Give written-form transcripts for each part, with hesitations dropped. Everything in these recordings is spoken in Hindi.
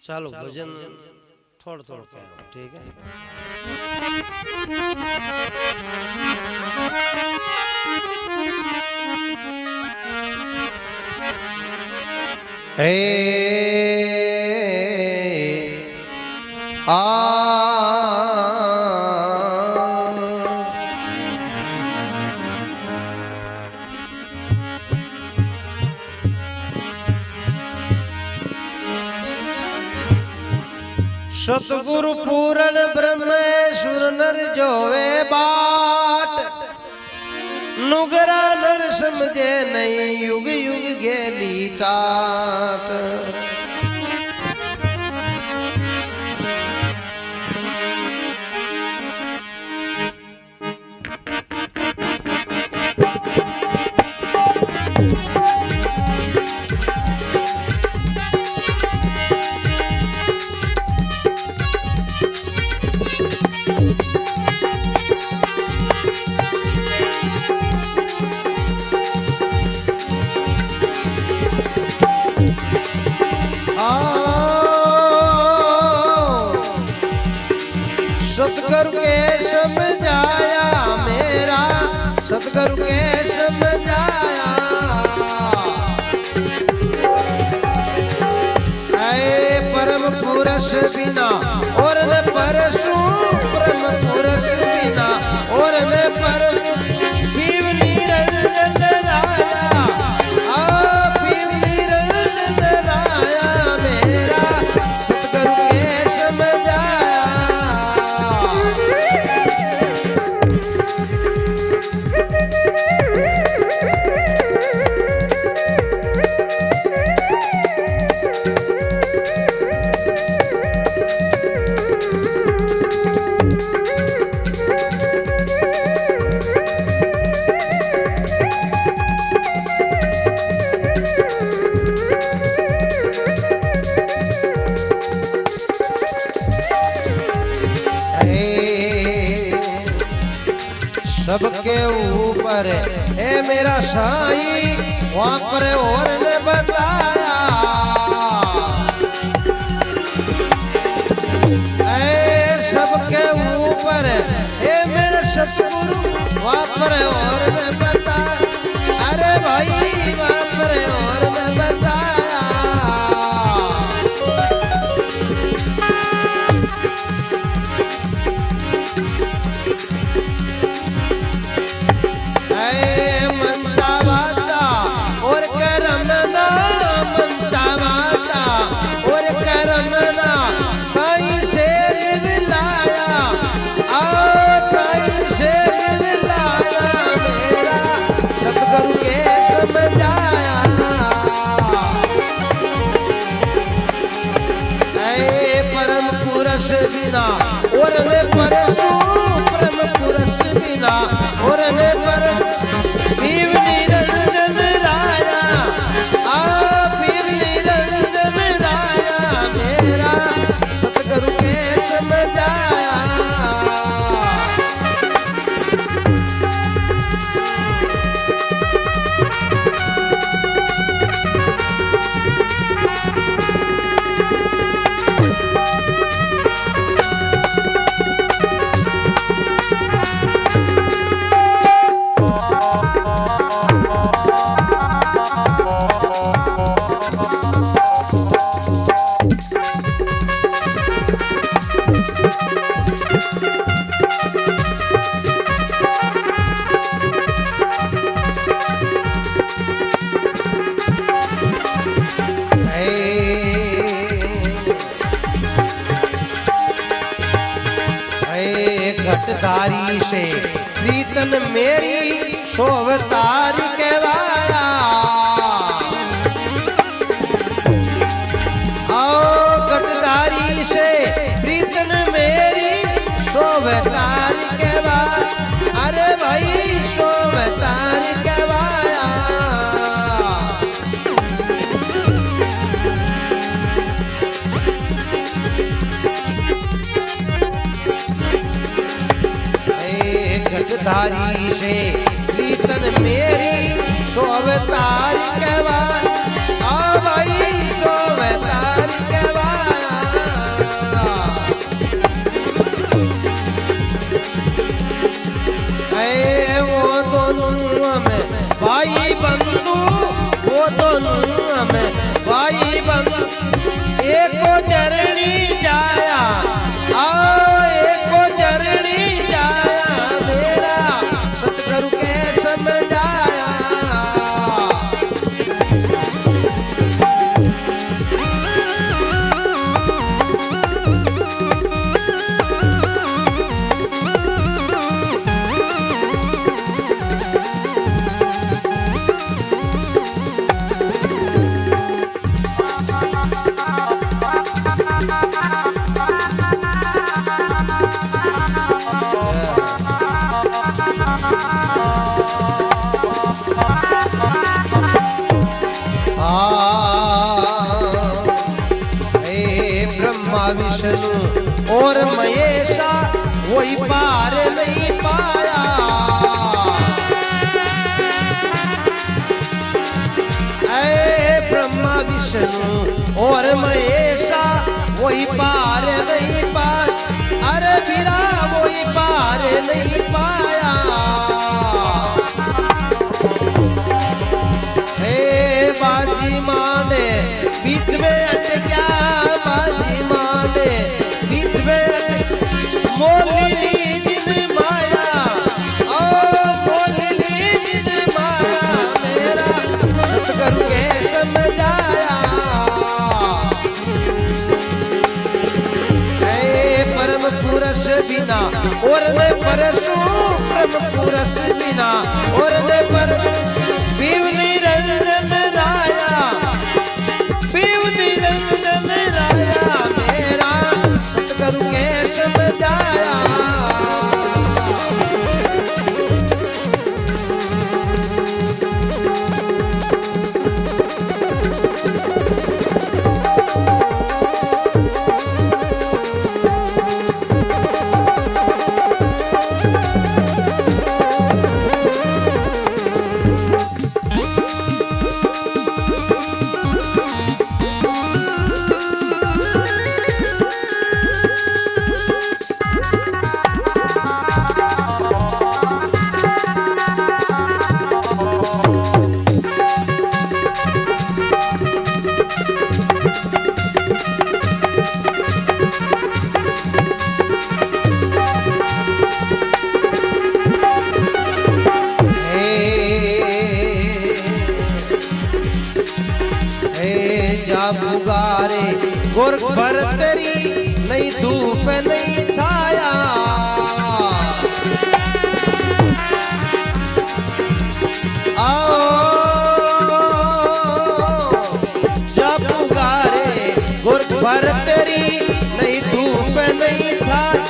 चालो भजन थोड़ा थोड़ा कहो, ठीक है। सतगुरु पूरन ब्रह्मेश्वर नर जोवे बाट, नुगरा नर समझे नहीं युग युग गेली टाट। सतगुरु के समझाया मेरा, सतगुरु के समझाया, ऐ परम पुरुष बिना और न परसु, परम पुरुष बिना और न परसु, पीव निरंजन राया, पीव निरंजन राया मेरा, सतगुरु के समझाया। सबके ऊपर है मेरा साईं, वहां पर और ने बताया, ऐ सबके ऊपर है मेरा सतगुरु, वहां पर और ने बताया, अरे भाई वहां पर और ने बताया। बिना और ने परसु, परम पुरुष बिना और ने परसु, पीव निरंजन राया, पीव निरंजन राया मेरा, सतगुरु के समझाया। घटधारी से प्रीतन मेरी सोवतारी कहवाया, आओ घटधारी से प्रीतन मेरी सोवतारी कहवाया, अरे भाई सोवतारी कहवाया। घटधारी से प्रीतन मेरी सोवतारी कहवाया, आ भाई सोवतारी कहवाया। दोनों हमें भाई बंधु, वो दोनों हमें भाई बंधु। एको जरनी जाया आओ, एको जरनी जाया मेरा सतगुरु के समझाया। विष्णु और महेशा वही पार नहीं पाया। ऐ ब्रह्मा विष्णु और महेशा वही पार नहीं पाया। अरे बिना वही पार नहीं पाया। हे बाजी माने बीच में अटक्या, बाजी माने बीच में मोलली जिद माया, ओ मोलली जिद माया मेरा सतगुरु के समझाया। हे परम पुरुष बिना और ने परसु, परम पुरुष बिना और ने पर पीव निरंजन राया, पीव निरंजन राया मेरा सतगुरु के समझाया। बुगारे गोर भर तेरी नहीं धूप नहीं छाया। आओ जब बुगारे गोर भर तेरी नहीं धूप नहीं छाया।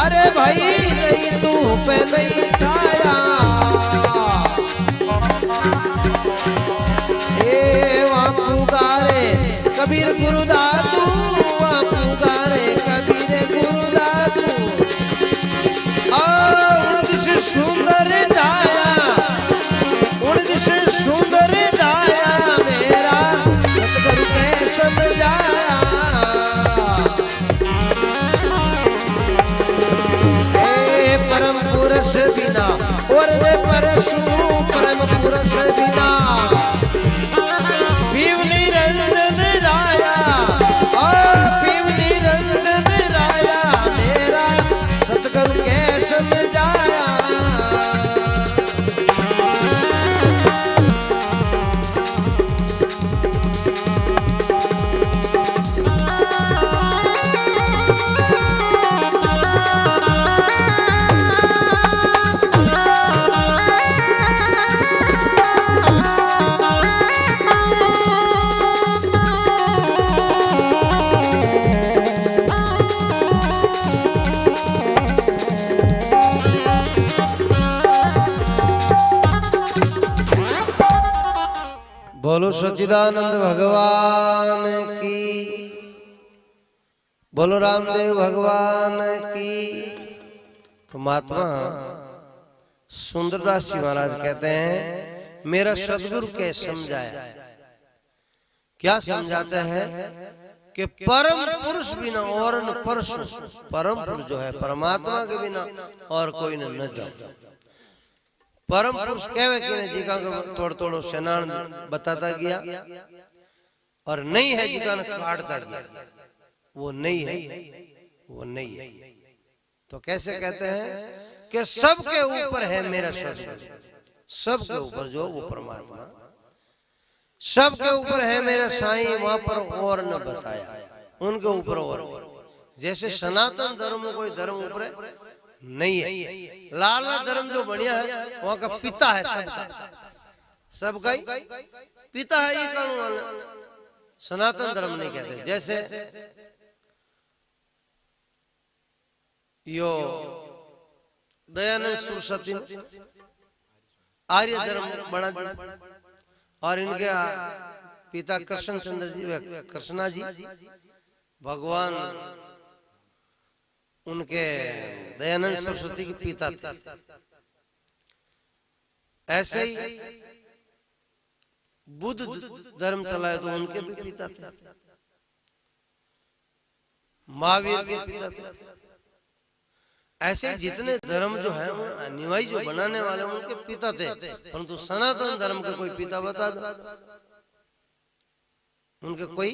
अरे भाई नहीं धूप नहीं छाया। कबीर गुरुदासु पुकारे, कबीर गुरुदासु उड़दिश सुंदर दाया, उड़दिश सुंदर दाया मेरा सतगुरु के समझाया। हे परम पुरुष बिना और रे परशु, परम पुरुष बिना बोलो सच्चिदानंद भगवान की, बोलो रामदेव भगवान की। तो महात्मा सुंदरदास जी महाराज कहते हैं मेरा सदगुरु के समझाया। क्या समझाते हैं कि परम पुरुष बिना और न परशु, परम पुरुष जो है परमात्मा के बिना और कोई न जाओ। परम पुरुष कहवे कि जी का तोड़ तोड़ो सेनान बताता गया और नहीं है जी का काटता गया, वो नहीं है, वो नहीं है। तो कैसे कहते हैं कि सबके ऊपर है मेरा सदगुरु, सबके ऊपर जो वो परमात्मा, सबके ऊपर है मेरा साईं, वहां पर और न बताया, उनके ऊपर और। जैसे सनातन धर्म कोई धर्म ऊपर नहीं है, लाल धर्म जो बढ़िया है वहां का पिता है सबका, सबका ही पिता है, ये कानून सनातन धर्म नहीं कहते। जैसे यो दयानंद सरस्वती आर्य धर्म बना और इनके पिता कृष्ण चंद्र जी, कृष्णा जी भगवान उनके दयानंद सरस्वती के पिता थे। ऐसे ही बुद्ध धर्म चलाए तो उनके भी पिता थे, महावीर के पिता थे। ऐसे जितने धर्म जो है अनुयायी जो बनाने वाले उनके पिता थे, परंतु सनातन धर्म के कोई पिता बता दो उनके कोई,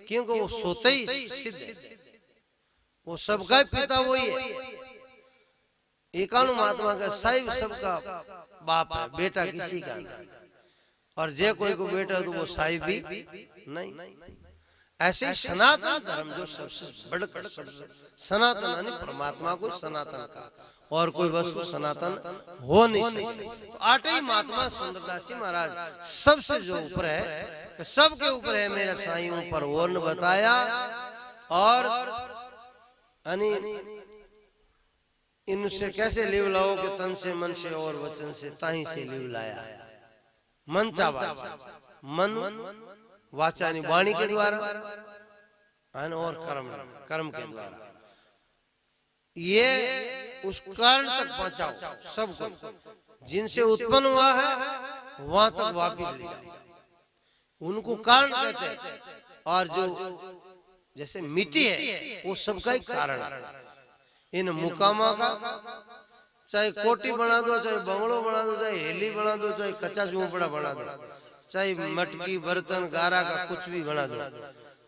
क्योंकि वो सोते ही सिद्ध है, वो सबका पिता वही है। एकानु महात्मा का साहिब सबका बाप है, बेटा किसी का नहीं, और जे कोई को बेटा तो वो साहिब भी नहीं। ऐसे ही सनातन धर्म जो सबसे बढ़कर सबसे सनातन यानी परमात्मा को सनातन का, और कोई वस्तु सनातन हो नहीं सकती। तो आठ ही महात्मा सुंदरदास जी महाराज सबसे जो ऊपर है, सबके ऊपर है मेरा साईं, ऊपर और न बताया। और इनसे कैसे लिव लाओ के तन से मन से और वचन से ताही से लिव लाया। मन चा वाचा, मन वाचा यानी वाणी के द्वारा और कर्म, कर्म के द्वारा, ये उस कारण तक पहुंचाओ सबको, जिनसे उत्पन्न हुआ है वहां तक वापिस ले जाओ, उनको कारण कहते हैं। और जो जैसे मिट्टी है वो सबका ही कारण है। इन मुकामा का चाहे कोठी बना दो, चाहे बंगलो बना दो, चाहे हेली बना दो, चाहे कच्चा झोंपड़ा बना दो, चाहे मटकी बर्तन गारा का कुछ भी बना दो,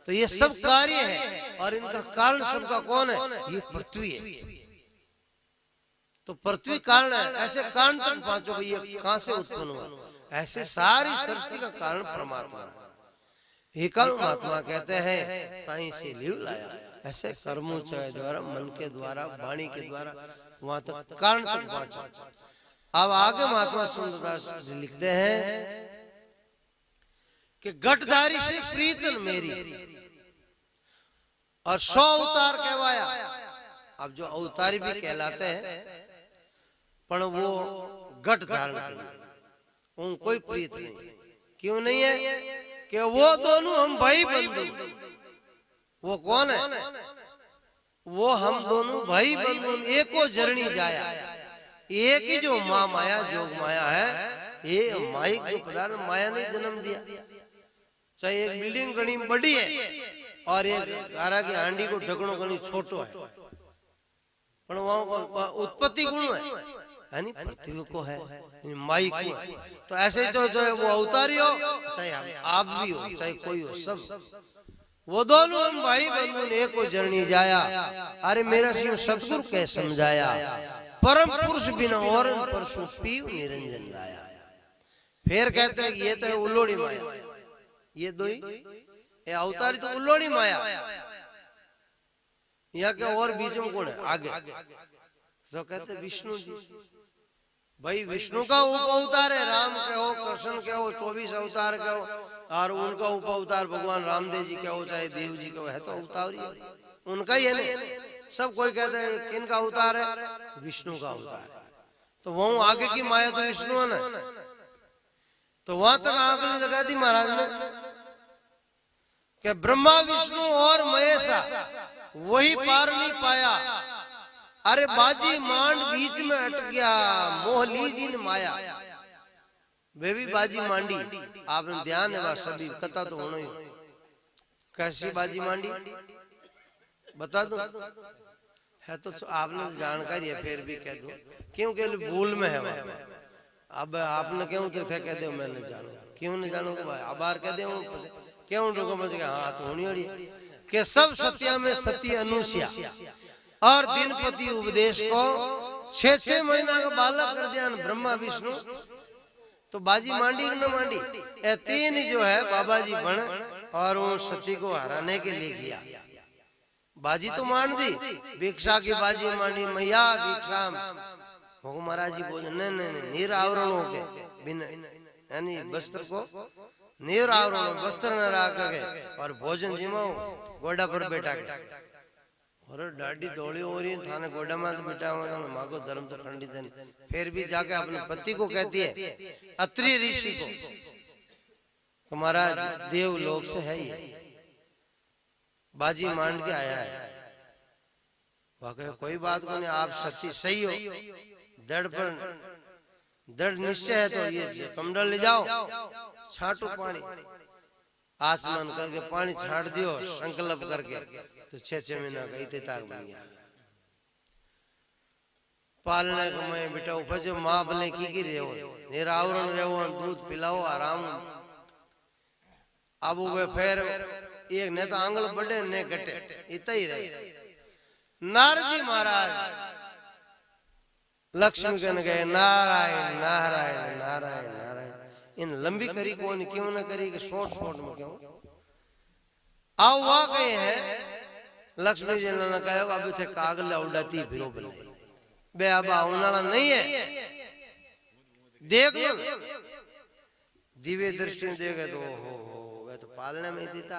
तो ये सब कार्य है। और इनका कारण सबका कौन है? ये पृथ्वी है। तो पृथ्वी कारण है। ऐसे कारण तक पहुंचो ये कहां से उत्पन्न हुआ, ऐसे सारी सृष्टि का कारण परमात्मा है। एकानु महात्मा कहते हैं ताई से लिव लाया। ऐसे कर्मों के द्वारा, मन के द्वारा, वाणी के द्वारा वहां तक कारण तक पहुंचा। अब आगे महात्मा सुंदरदास जी लिखते हैं कि गठधारी से प्रीतन मेरी और 100 अवतार कहवाया। अब जो अवतारी भी कहलाते हैं पर वो गठ धारण कर, उन कोई प्रीत नहीं। क्यों नहीं है? कि वो दोनों हम भाई बंधु। वो कौन है? वो हम दोनों भाई बंधु, एको जरनी जाया। एक ही जो माँ माया, जोग माया है, ये माई को पदार्थ माया ने जन्म दिया। चाहे एक बिल्डिंग घनी बड़ी है और एक गारा की हांडी को ढकनो घनी छोटो है, पर वहां उत्पत्ति गुण है यानी पृथ्वी को है, माई को है। तो ऐसे जो वो अवतारी हो, चाहे आप भी हो, चाहे कोई हो, सब वो दोनों हम भाई बंधु ने एको जरनी जाया। अरे मेरा सिंह सतगुरु के समझाया, परम पुरुष बिना और परसों पीव निरंजन लाया। फिर कहते हैं ये तो उल्लोड़ी माया, ये दो ही ये अवतारी तो उल्लोड़ी माया। यहाँ के और बीच में कौन है? आगे तो कहते विष्णु जी। भाई विष्णु का उप अवतार है, राम के हो, कृष्ण के हो, 24 अवतार के हो, और उनका उप अवतार भगवान रामदेव जी के हो, चाहे देव जी का है, तो अवतार ही उनका ही है ना। सब कोई कहते हैं किनका अवतार है? विष्णु का अवतार है। तो वहां आगे की माया तो विष्णु है ना। तो वहां तक आंकड़ी लगा दी महाराज ने कि ब्रह्मा विष्णु और महेशा वही पार नहीं पाया। अरे बाजी मांड बीच में अटक गया, मोह लीजी ने माया। वे भी बाजी मांडी, आपने ध्यान है सभी कथा तो होना ही। कैसी बाजी मांडी बता दो है तो आपने जानकारी है, फिर भी कह दो क्योंकि भूल में है। अब आपने क्यों तो थे कह दो मैं नहीं जानू क्यों नहीं जानू भाई आबार कह दे क्यों डोको मच गया हाथ होनी होड़ी के सब सत्या में सती अनुसिया और दिनपति उपदेश को 6-6 महीना का बालक कर दिया ब्रह्मा विष्णु तो बाजी मांडी न मांडी ये तीन जो है बाबा जी बन और वो सती को हराने के लिए गया बाजी तो मान दी भिक्षा की बाजी मांडी मैया भिक्षा महाराज जी बोले नहीं नीर आवरण हो गए बिना यानी वस्त्र को नीर आवरण वस्त्र न रख के और भोजन जिमाओ गोडा पर बैठा के और डाडी दौड़ी हो रही थाने गोडा में तो बैठा हुआ मागो धर्म तो खंडित है फिर भी जाके अपने पति को कहती है अत्रि ऋषि को महाराज देव लोक से है ही बाजी मांड के आया है वाकई कोई बात को नहीं आप सच्ची सही हो दृढ़ निश्चय है तो ये कमंडल ले जाओ छाटो पानी आसमान करके पानी छाट दियो संकल्प करके तो 6-6 महीना का इतने तक बन गया पालने को मैं बेटा उपज माँ भले की रेवो निरावरण रेवो दूध पिलाओ आराम अब वो फिर एक ने तो आंगल बढ़े ने घटे इतना ही रहे नारद जी महाराज लक्ष्मी कहने गए नारायण नारायण नारायण नारायण इन लंबी करी कौन क्यों ना करी कि शॉर्ट में क्यों आओ वहां कहे हैं लक्ष्मी जी ने कहा अभी थे कागल उड़ाती फिरो बने बे अब उनाला नहीं है देख लो दिव्य दृष्टि देखे तो हो वे तो पालने में देता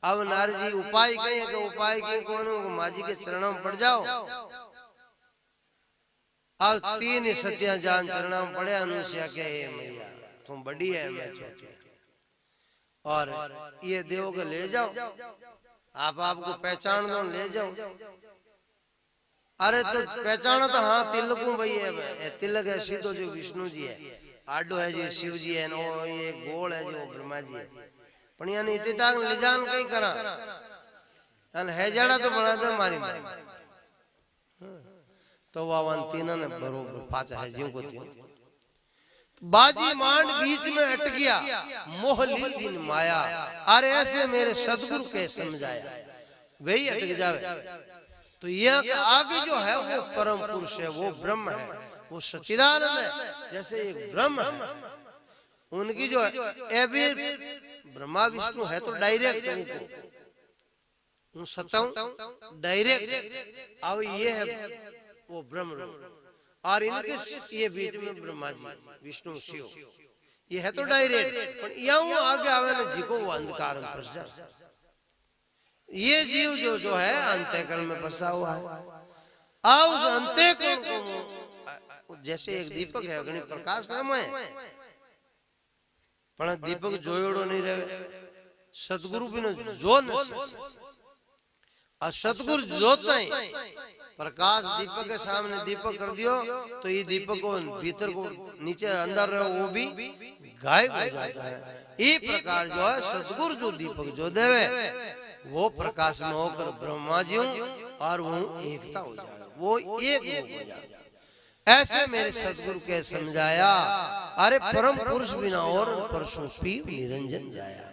अब नारद जी उपाय कहे कि उपाय के कौन माँ जी के चरणों में पड़ जाओ अब 3 सत्या जान चरणों में पड़े अनुसुईया के हे मैया तुम बड़ी है मैं छोटी और ये देव को ले जाओ आप आपको पहचान दो ले जाओ अरे तो पहचाना तो हाँ तिलक भाई है तिलक है सीधो जो विष्णु जी है आडो है जो शिव जी है ये गोल है जो ब्रह्मा जी है पण यानी इतने तक ले जान कहीं करा है जड़ा तो बना दे मारी तो वावन तीनों ने बरोबर 5 है जीव को थी बाजी मांड बीच में अट गया मोह ली दिन माया अरे ऐसे मेरे सदगुरु के समझाया वही अटक जावे तो यह आगे जो है वो परम पुरुष है वो ब्रह्म है वो सच्चिदानंद है जैसे एक ब्रह्म है उनकी जो है ब्रह्मा विष्णु है तो डायरेक्ट उनको सताऊं डायरेक्ट अब ये है वो ब्रह्म और इनके ये बीच में ब्रह्मा जी विष्णु शिव ये है तो डायरेक्ट पर यहाँ आगे आवे ना जी को वो अंधकार में फंस जाए ये जीव जो है अंतःकरण में फंसा हुआ है आओ उस अंतःकरण को जैसे एक दीपक है अग्नि प्रकाश नाम है पर दीपक जोड़ो नहीं रहे सतगुरु बिना जो न और सतगुरु जोता है प्रकाश दीपक के सामने दीपक कर दियो तो ये दीपक को भीतर को नीचे अंदर रहो वो भी गायब हो जाता है ये प्रकार जो है सतगुरु जो दीपक जो देवे वो प्रकाश में होकर ब्रह्मा जी और वो एकता हो जाए वो एक हो जाए ऐसे मेरे सतगुरु के समझाया अरे परम पुरुष बिना और परसों पी निरंजन जाया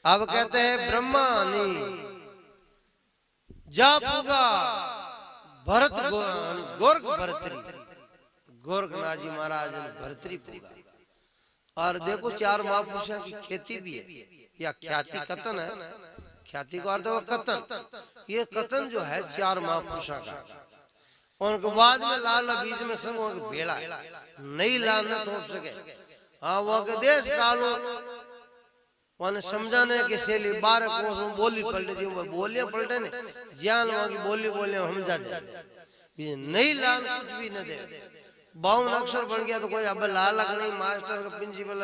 अब कहते हैं ब्रह्मा नहीं जा पुगा भरत गोरख भरतरी गोरखनाथ जी महाराज भरतरी पुगा और देखो 4 महापुरुषों की खेती भी है या ख्याति कथन है ख्याति का अर्थ कथन ये कथन जो है 4 महापुरुषों का उनके बाद में लाल बीज में सब बेड़ा नहीं लाना तो सके हाँ वो के देश कालो उन्हें समझाने के सेली 12 कोस बोली पलटे जी बोलियां पलटे ने ज्ञान वहां की बोली हम जाते नहीं लाल कुछ भी न दे 52 अक्षर बन गया तो कोई अब लाल नहीं मास्टर का प्रिंसिपल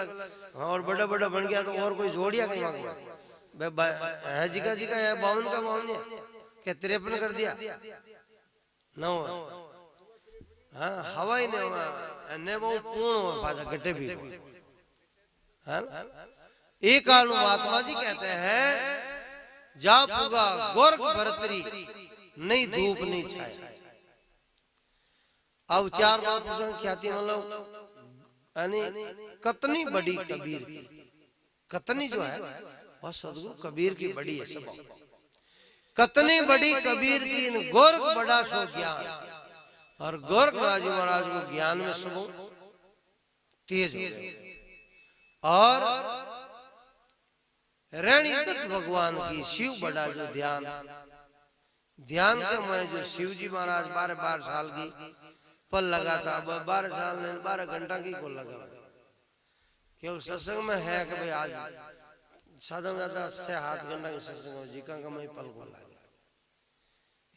और बड़ा बन गया तो और कोई जोड़िया कहीं है जी का है 52 का 52 क्या 53 कर दिया न हाँ हवाई ने वो पूर्ण हो पाजा घटे भी है एक काल महात्मा जी कहते हैं जा पुगा गोरख भरतरी नहीं धूप नहीं छाया अब 4 महापुरुषों की ख्याति मतलब कतनी बड़ी कबीर की, कतनी जो है वह सदगुरु कबीर की बड़ी है सब। कतनी बड़ी कबीर की गोरख बड़ा सो ज्ञान, और गोरखनाथ जी महाराज को ज्ञान में सब तेज हो गए। और रैणी दत्त भगवान की शिव बड़ा जो ध्यान, ध्यान के में जो शिव जी महाराज 12 साल की पल लगा था, 12 साल ने 12 घंटा की को लगा, क्यों सत्संग में है कि भाई आज ज्यादा ज्यादा 6-7 घंटा के सत्संग जी का मैं पल को लगा।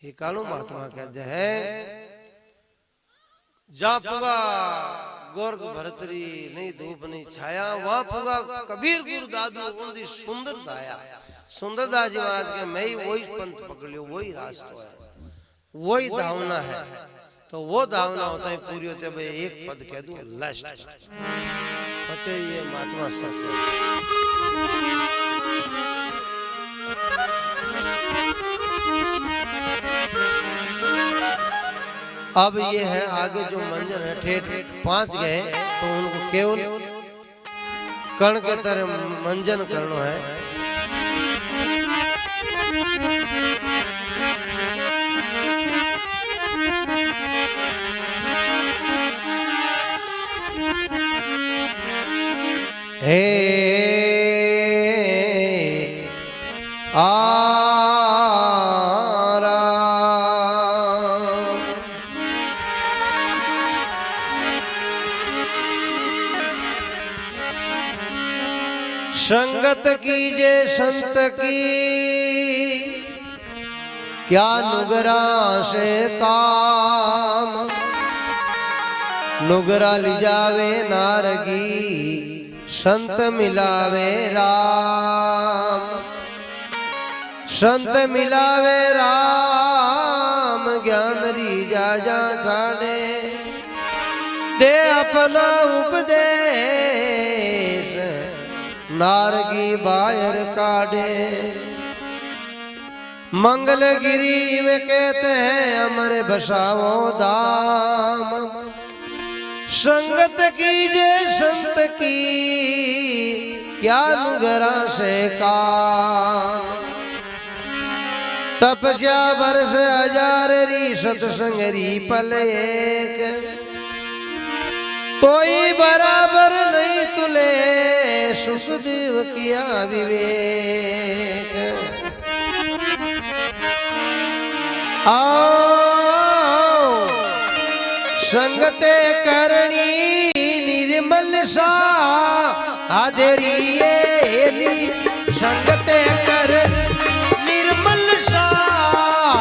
ये कालू महात्मा कहते हैं जा पुगा गोरख भरतरी नहीं धूप नहीं छाया, वहां पुगा कबीर गुरु दादू उनकी सुंदर दाया। सुंदरदास जी महाराज के मैं ही वही पंथ पकड़ लियो, वही रास्ता है, वही धावना है। तो वो धावना होता है पूरी होते भाई एक पद कह दूं लास्ट बचे ये महात्मा सत्संग। अब ये है आगे जो मंजन है ठेठ 5 गए तो उनको केवल कण के तरह मंजन करना है। हे संगत कीजे संत की क्या नुगरा से काम, नुगरा लिजावे नारगी संत मिलावे राम, संत मिलावे राम ज्ञान रीजा जा छाड़े दे अपना उपदेश नारगी बाहर काढ़े। मंगलगिरी में कहते हैं अमर बसावो धाम, संगत कीजे संत की क्या नुगरा से काम, तपस्या वर्ष 1000 री सत्संग री पल एक, कोई बराबर नहीं तुले सुखदेव किया विवेक। आओ संगते करनी निर्मल सा आदरिये हेली, संगते करनी निर्मल सा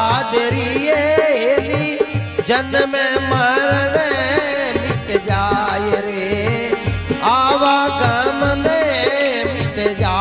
आदरिये हेली, जन्म मरण मिट जाए रे आवागमन मिट जा।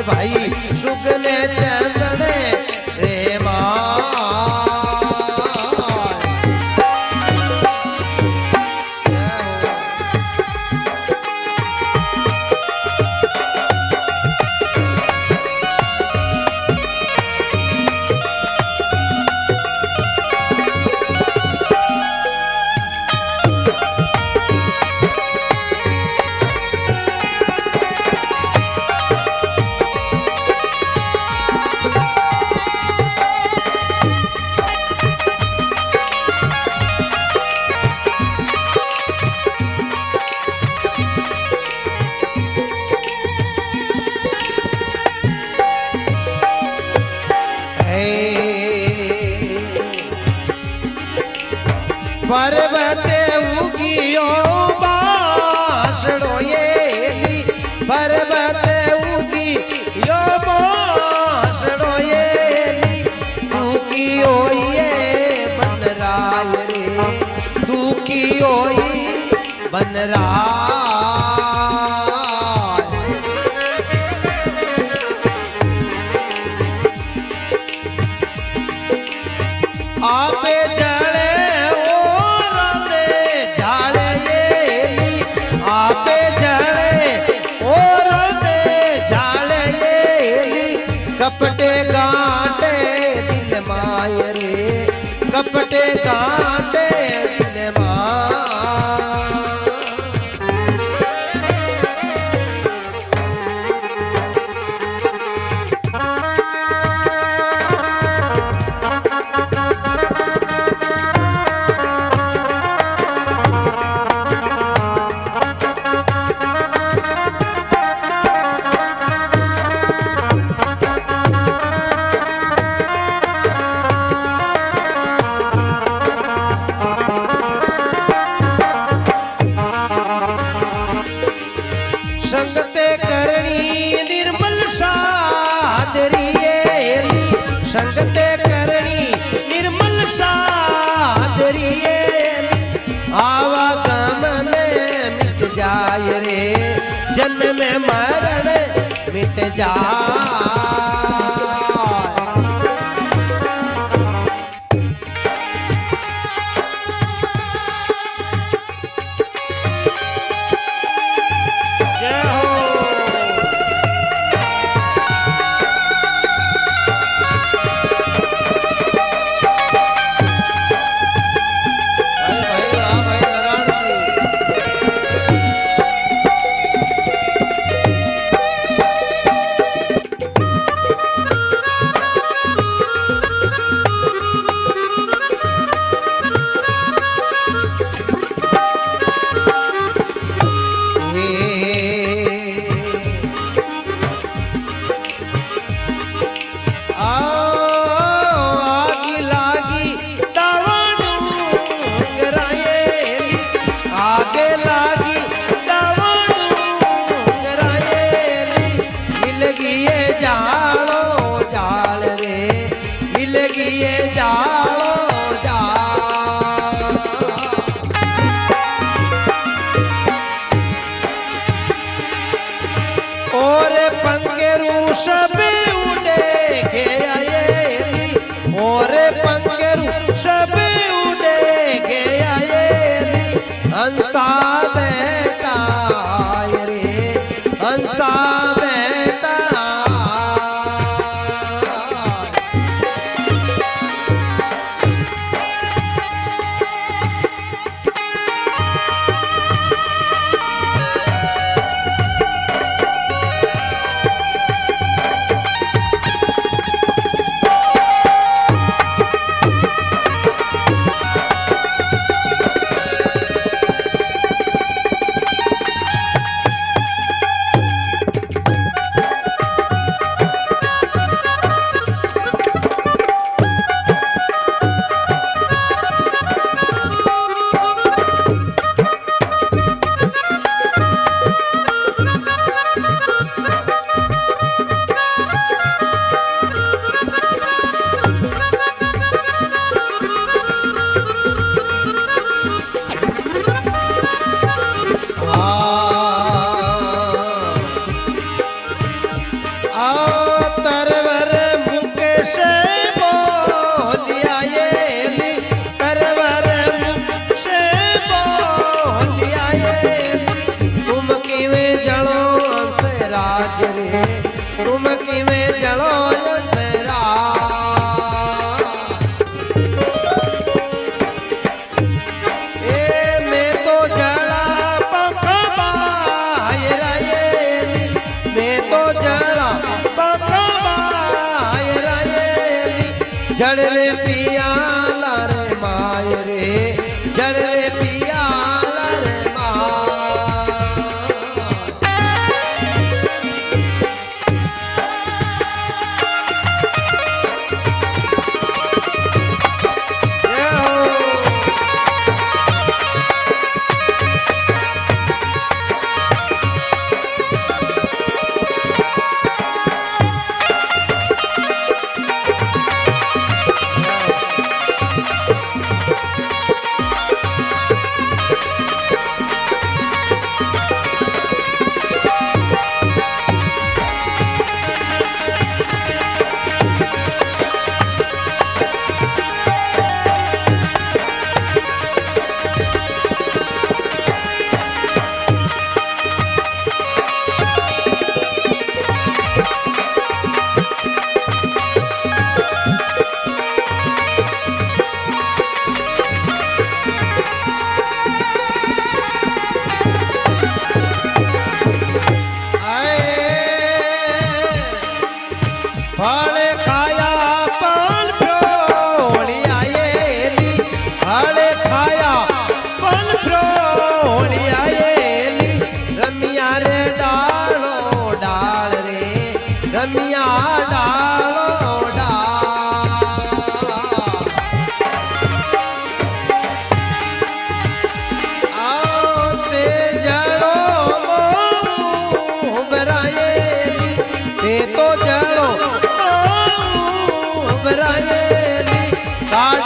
भाई सुगने चंदने रे माँ पर्वते उगियो बासड़ो येली पर्वते उगियो बासड़ो येली दुखियो ये बनराय रे दुखियो ये बनराय आपे जले और दे झाले येली आपे जले और दे झाले येली कपटे गांटे दिल माय रे कपटे गांटे दिल माय संगते करणी निर्मल सादरी येली संगते करणी निर्मल सादरी येली आवा गम में मिट जाय रे जन्म में मरण मिट जाय हंसा बेटा रे हंसा बेटा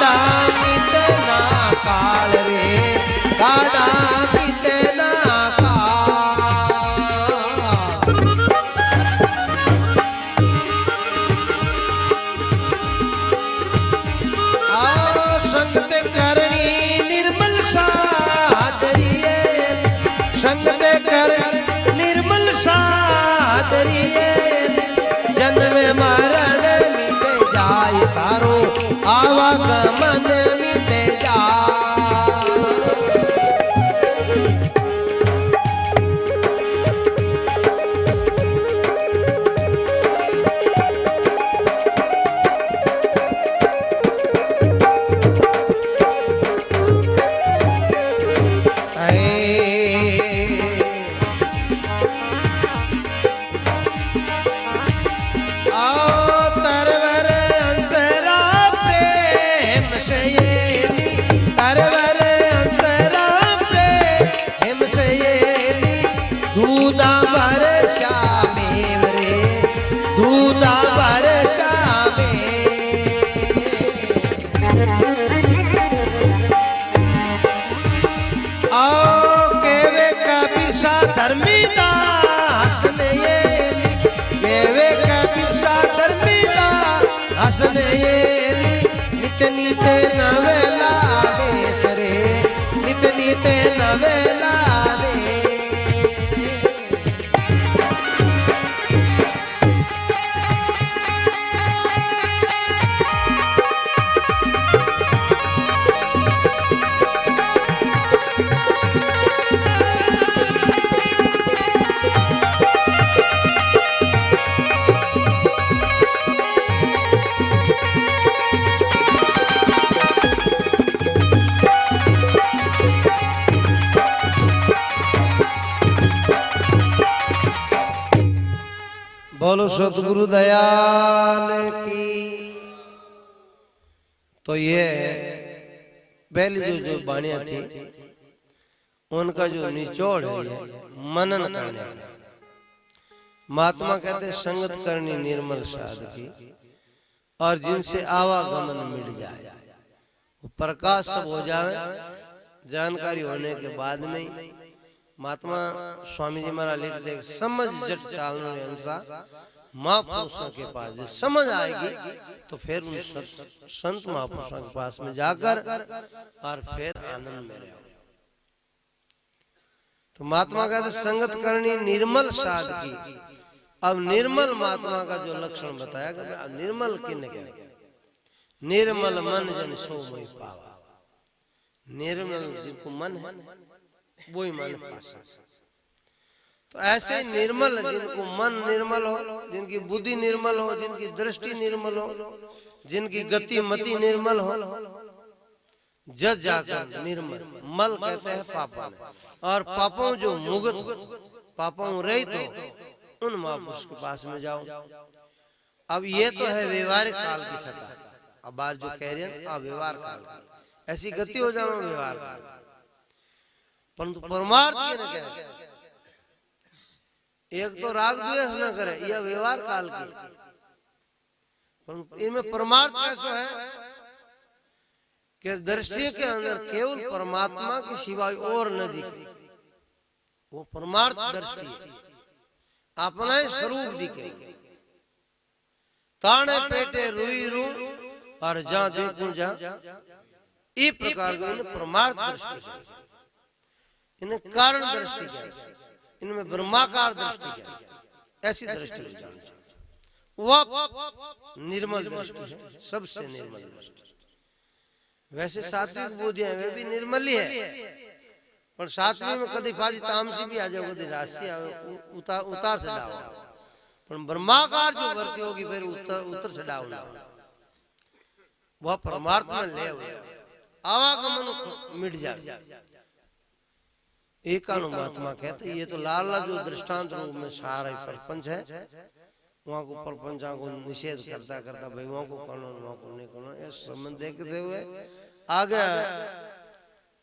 गाड़ा कितना काल रे गाड़ा कितना संगत करनी निर्मल सादरिये संगत कर निर्मल सादरिये जन्म मरण मिट जाय तारो आवागमन मिट जाय नित नित नवेला देश रे नित नित नवेला बोलो सतगुरु दयाल की। तो ये पहली जो बाणियां थी उनका जो निचोड़ है मनन करने का। महात्मा कहते संगत करनी निर्मल साधकी और जिनसे आवागमन मिट जाए प्रकाश सब हो जाए जानकारी होने के बाद में महात्मा स्वामी जी महाराज लिखते समझ जट चालने अनुसार महापुरुषों के पास समझ आएगी तो फिर उन संत महापुरुषों के पास में जाकर और फिर आनंद में रहो। तो महात्मा कहते संगत करनी निर्मल साधकी। अब निर्मल महात्मा का जो लक्षण बताया गया निर्मल किन्ने क्या निर्मल मन जन सो मोहि पावा। निर्मल जिनको मन है वो ही मन पासा। तो ऐसे निर्मल जिनको मन निर्मल हो जिनकी बुद्धि निर्मल हो जिनकी दृष्टि निर्मल हो जिनकी गति मति निर्मल हो जज जाकर निर्मल मल कहते हैं पापा और पापों जो मुक्त पापों रहित हो उन महापुरुष के पास में जाओ। अब ये तो है व्यवहारिक काल की सत्ता। अब बात जो कह रहे हैं अब व्यवहार काल ऐसी गति हो जाओ व्यवहार काल परंतु परमार्थ के न करे। एक तो राग द्वेष न करे यह व्यवहार काल की परंतु इनमें परमार्थ कैसा है कि दृष्टि के अंदर केवल परमात्मा के सिवाय और न दिखे वो परमार्थ दृष्टि है अपना ही स्वरूप दिखे। ताने पेटे रुई रू और जहां देखूं जहां इस प्रकार की परमार्थ दृष्टि है। इन्हें कारण दृष्टि क्या इनमें ब्रह्माकार दृष्टि क्या ऐसी दृष्टि वह निर्मल दृष्टि है सबसे निर्मल दृष्टि। वैसे सात्विक बुद्धियां वे भी निर्मल ही है पर सात्विक में कभी फाजी तामसी भी आ जाए कभी राशि उतार से डाल पर ब्रह्माकार जो वर्ती होगी फिर उत्तर से डाल वह परमार्थ में ले आवागमन मिट जाए। एक महात्मा कहते ये तो लाला जो दृष्टांत रूप में सारा प्रपंच है वहां को प्रपंचा को निषेध करता करता भाई वहां को करना वहां को नहीं करना ये संबंध देखते हुए आगे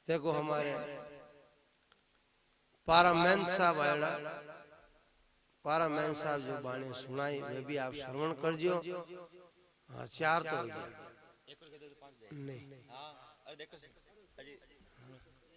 देखो हमारे पारामेंस साहब आया पारामेंस साहब जो बाणी सुनाई वे भी आप श्रवण कर जो। हाँ 4 तो हो गया नहीं हाँ अरे देखो अजी